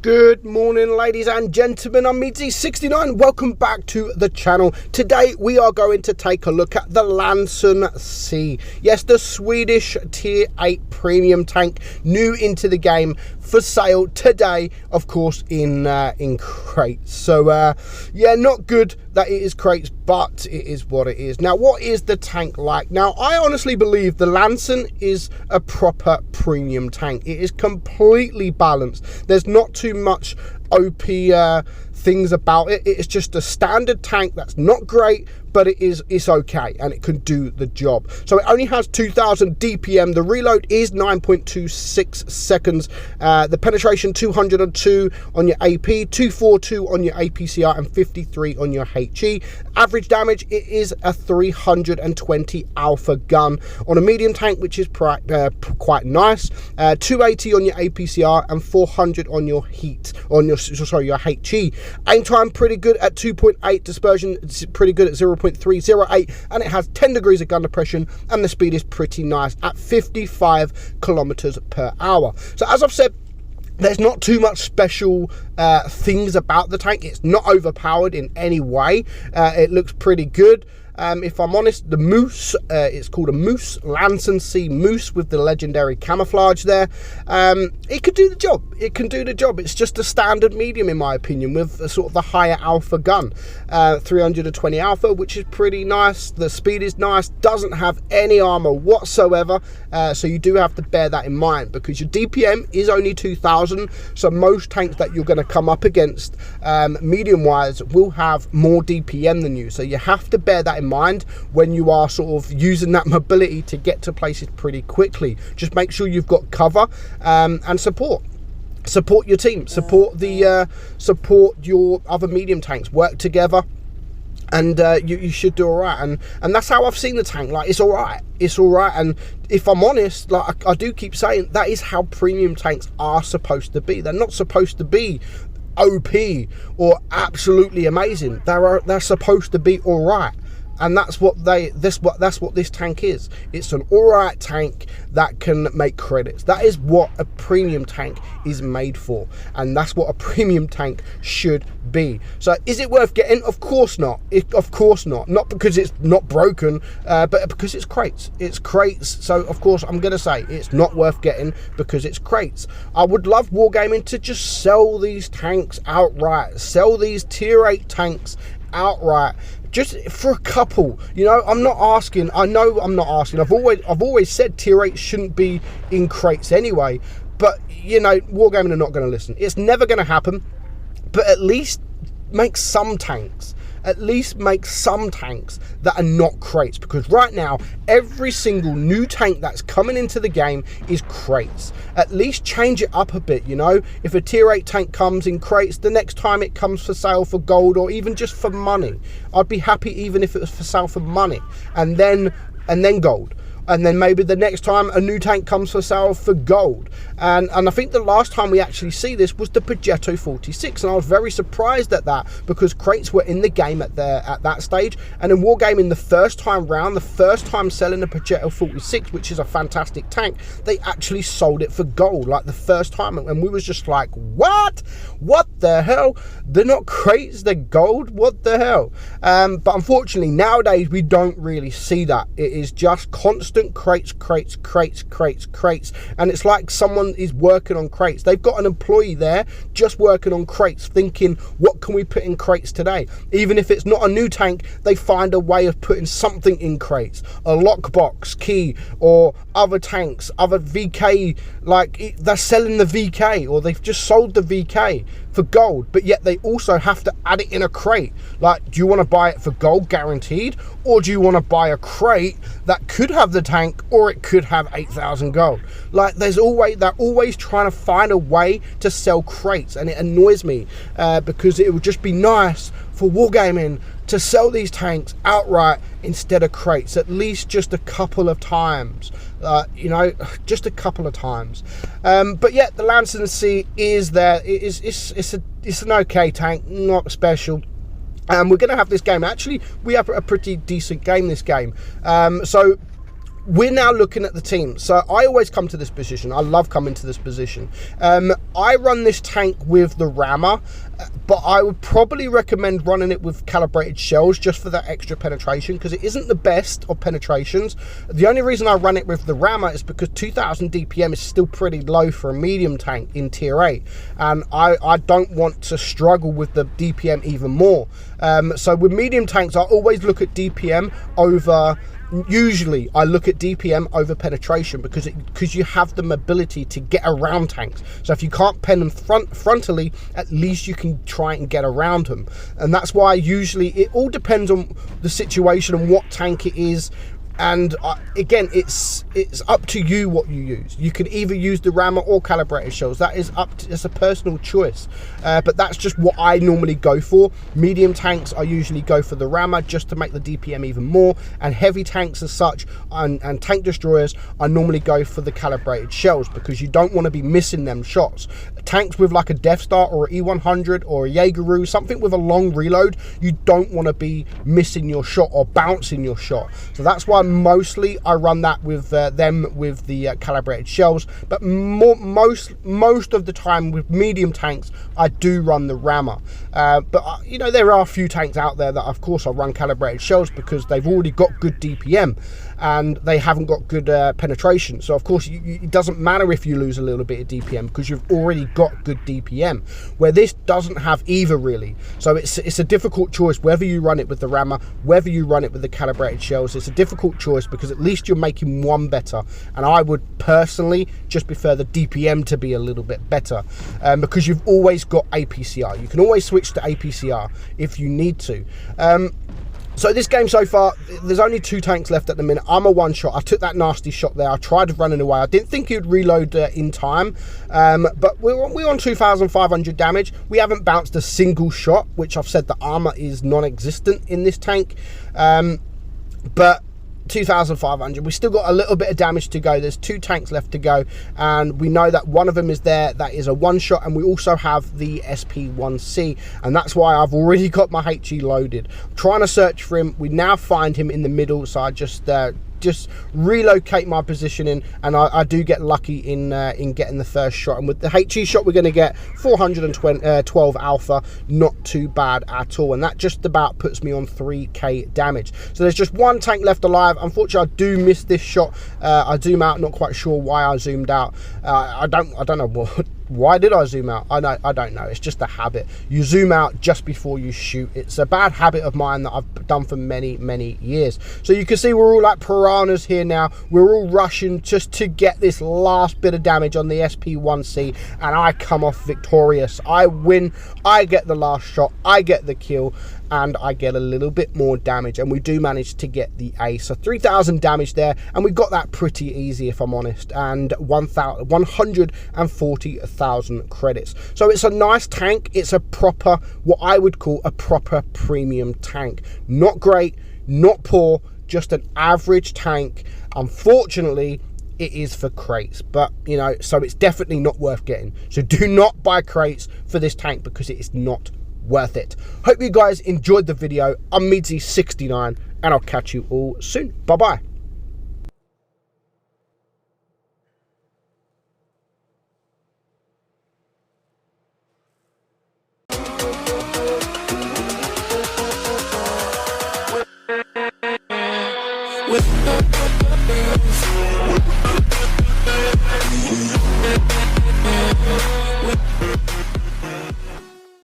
Good morning, ladies and gentlemen. I'm meadsyreplays. Welcome back to the channel. Today we are going to take a look at the LANSEN C. Yes, the Swedish tier 8 premium tank, new into the game, for sale today, of course, in crates. So yeah, not good that it is crates, but it is what it is. Now, what is the tank like? Now, I honestly believe the LANSEN is a proper premium tank. It is completely balanced. There's not too much OP things about it. It's just a standard tank that's not great, but it's okay and it can do the job. So it only has 2000 DPM. The reload is 9.26 seconds. The penetration 202 on your AP, 242 on your APCR, and 53 on your HE. Average damage, it is a 320 alpha gun on a medium tank, which is quite nice. 280 on your APCR and 400 on your your HE. Aim time pretty good at 2.8. Dispersion is pretty good at 0.308, and it has 10 degrees of gun depression, and the speed is pretty nice at 55 kilometers per hour. So as I've said, there's not too much special things about the tank. It's not overpowered in any way. It looks pretty good. If I'm honest, the Moose, it's called a Moose, LANSEN C Moose, with the legendary camouflage there. It could do the job. It can do the job. It's just a standard medium, in my opinion, with a sort of the higher alpha gun. 320 alpha, which is pretty nice. The speed is nice. Doesn't have any armor whatsoever. So you do have to bear that in mind, because your DPM is only 2000. So most tanks that you're going to come up against, medium-wise, will have more DPM than you. So you have to bear that in mind when you are sort of using that mobility to get to places pretty quickly. Just make sure you've got cover and support your team, support your other medium tanks, work together, and you should do all right. And that's how I've seen the tank. Like, it's all right. And if I'm honest, like I do keep saying, that is how premium tanks are supposed to be. They're not supposed to be OP or absolutely amazing. They're supposed to be all right. And that's what this tank is. It's an alright tank that can make credits. That is what a premium tank is made for, and that's what a premium tank should be. So is it worth getting? Of course not. Of course not. Not because it's not broken, but because it's crates. It's crates. So of course I'm gonna say it's not worth getting because it's crates. I would love Wargaming to just sell these tanks outright. Sell these tier 8 tanks outright, just for a couple. You know, I'm not asking. I know I'm not asking. I've always said tier 8 shouldn't be in crates anyway, but you know, Wargaming are not going to listen. It's never going to happen. But at least make some tanks. At least make some tanks that are not crates, because right now every single new tank that's coming into the game is crates. At least change it up a bit. You know, if a tier 8 tank comes in crates, the next time it comes for sale for gold, or even just for money, I'd be happy even if it was for sale for money, and then gold. And then maybe the next time a new tank comes for sale for gold. And I think the last time we actually see this was the Progetto 46, and I was very surprised at that, because crates were in the game at that stage. And in Wargaming, the first time round, the first time selling the Progetto 46, which is a fantastic tank, they actually sold it for gold, like the first time. And we was just like, what the hell? They're not crates, they're gold? What the hell? But unfortunately nowadays we don't really see that. It is just constant crates, and it's like someone is working on crates. They've got an employee there just working on crates, thinking, what can we put in crates today? Even if it's not a new tank, they find a way of putting something in crates, a lockbox key, or other tanks, other VK. Like, they're selling the VK, or they've just sold the VK for gold, but yet they also have to add it in a crate. Like, do you want to buy it for gold guaranteed, or do you want to buy a crate that could have the tank, or it could have 8,000 gold? Like, they're always trying to find a way to sell crates, and it annoys me, because it would just be nice for Wargaming to sell these tanks outright instead of crates, at least just a couple of times. You know, just a couple of times. But yeah, the LANSEN C is there. It's an okay tank, not special. We're going to have this game. Actually, we have a pretty decent game this game. So we're now looking at the team. So I always come to this position. I love coming to this position. I run this tank with the rammer, but I would probably recommend running it with calibrated shells just for that extra penetration, because it isn't the best of penetrations. The only reason I run it with the rammer is because 2000 DPM is still pretty low for a medium tank in tier 8, and I don't want to struggle with the DPM even more. So with medium tanks, I always look at DPM over, usually I look at DPM over penetration, because you have the mobility to get around tanks. So if you can't pen them frontally, at least you can try and get around them. And that's why usually it all depends on the situation and what tank it is. And again, it's up to you what you use. You can either use the rammer or calibrated shells. That is up to, it's a personal choice. But that's just what I normally go for. Medium tanks, I usually go for the rammer just to make the DPM even more. And heavy tanks as such, and tank destroyers, I normally go for the calibrated shells, because you don't want to be missing them shots. Tanks with like a Death Star or an E100 or a Jaegeru, something with a long reload, you don't want to be missing your shot or bouncing your shot. So that's why mostly I run that with them with the calibrated shells. But most of the time with medium tanks, I do run the rammer. But you know, there are a few tanks out there that of course I run calibrated shells, because they've already got good DPM and they haven't got good penetration. So of course it doesn't matter if you lose a little bit of DPM, because you've already got good DPM, where this doesn't have either really. So it's a difficult choice whether you run it with the rammer, whether you run it with the calibrated shells. It's a difficult choice, because at least you're making one better, and I would personally just prefer the DPM to be a little bit better, because you've always got APCR. You can always switch to APCR if you need to. So this game so far, there's only 2 tanks left at the minute. I'm a one shot. I took that nasty shot there. I tried running away. I didn't think he'd reload in time, but we're on 2,500 damage. We haven't bounced a single shot, which I've said the armor is non-existent in this tank. But 2,500, we still got a little bit of damage to go. There's 2 tanks left to go, and we know that one of them is there, that is a one shot, and we also have the SP1C, and that's why I've already got my HE loaded. I'm trying to search for him. We now find him in the middle, so I just relocate my positioning, and I do get lucky in getting the first shot. And with the HE shot, we're going to get 412 alpha, not too bad at all, and that just about puts me on 3k damage. So there's just 1 tank left alive. Unfortunately, I do miss this shot. I zoom out, not quite sure why I zoomed out. I don't know what. Why did I zoom out? I don't know. It's just a habit. You zoom out just before you shoot. It's a bad habit of mine that I've done for many years. So you can see we're all like piranhas here now. We're all rushing just to get this last bit of damage on the SP1C, and I come off victorious. I win. I get the last shot. I get the kill, and I get a little bit more damage, and we do manage to get the A. So 3,000 damage there, and we got that pretty easy if I'm honest, and 140,000 credits. So it's a nice tank. It's a proper, what I would call a proper premium tank. Not great, not poor, just an average tank. Unfortunately, it is for crates, but you know, so it's definitely not worth getting. So do not buy crates for this tank, because it is not worth it. Hope you guys enjoyed the video. I'm meadsy69, and I'll catch you all soon. Bye bye. With